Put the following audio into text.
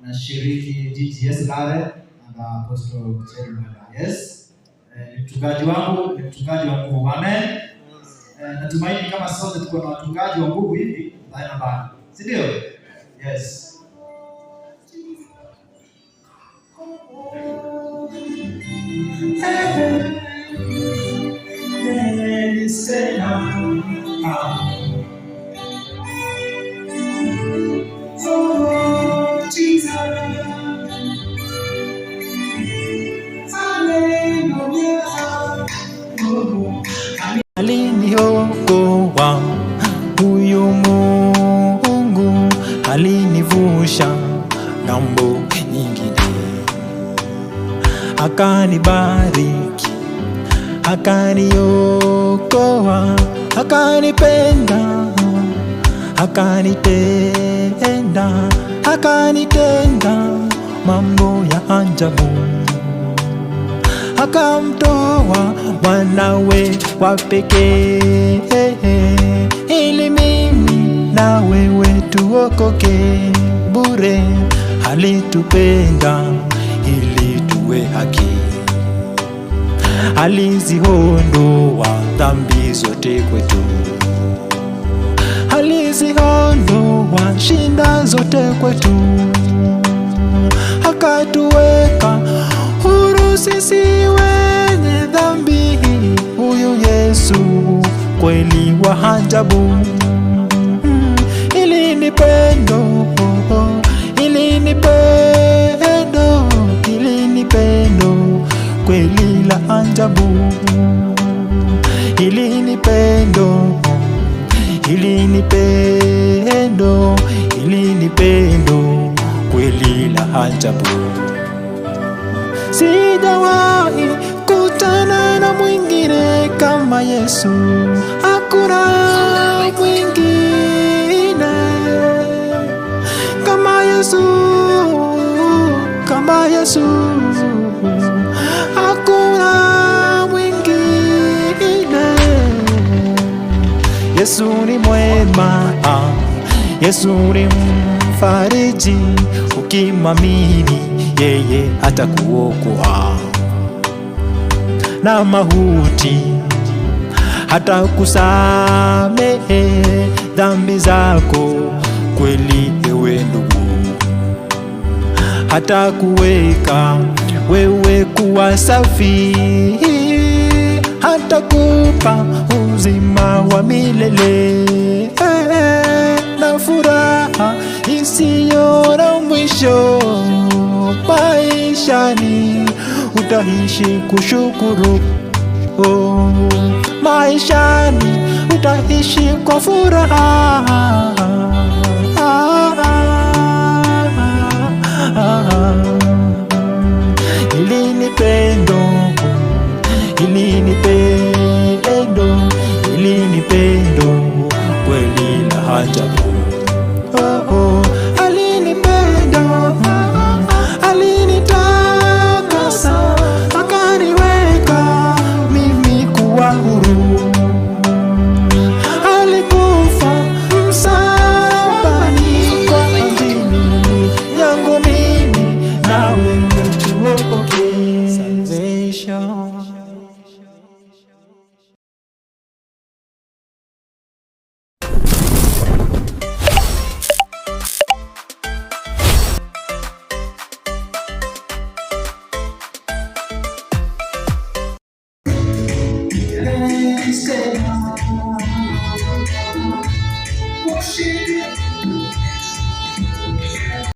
nashiriki GTS Lare na Apostle Cherry. Yes. Ni mchungaji wangu, ni mchungaji wa nguvu. Amen. Natumaini kama sote tuko na wachungaji wa nguvu hivi baina bana. Si ndio? Yes. Aliniokoa huyu Mungu, alinivusha ng'ambo nyingine, akanibariki, akaniokoa, akanipenda, akanitenda mambo ya ajabu, akamtoa mwanawe wa pekee ili mimi na wewe tuokoke bure. Alitupenda ili tuwe haki, aliziondoa dhambi zote kwetu, aliziondoa shida zote kwetu, akatuweka huru sisi wenye dhambi. Huyu Yesu kweli wa ajabu, ili ni pendo, ili ni pendo, ili ni pendo kweli la ajabu, ili ni pendo, ili ni pendo, ili ni pendo kweli la ajabu. Sijawahi kutana na mwingine kama Yesu, hakuna mwingine kama Yesu, kama Yesu, hakuna mwingine. Yesu ni mwema, Yesu ni mfariji, ukimwamini yeye atakuokoa na mauti, hata kusamehe dhambi zako kweli ewe ndugu, hata kuweka wewe kuwa safi, hata kupa uzima wa milele na furaha isiyo na mwisho. Maishani utaishi kushukuru, maishani utaishi kwa furaha. Ili ni pendo, ili ni pendo, ili ni pendo kweli la ajabu.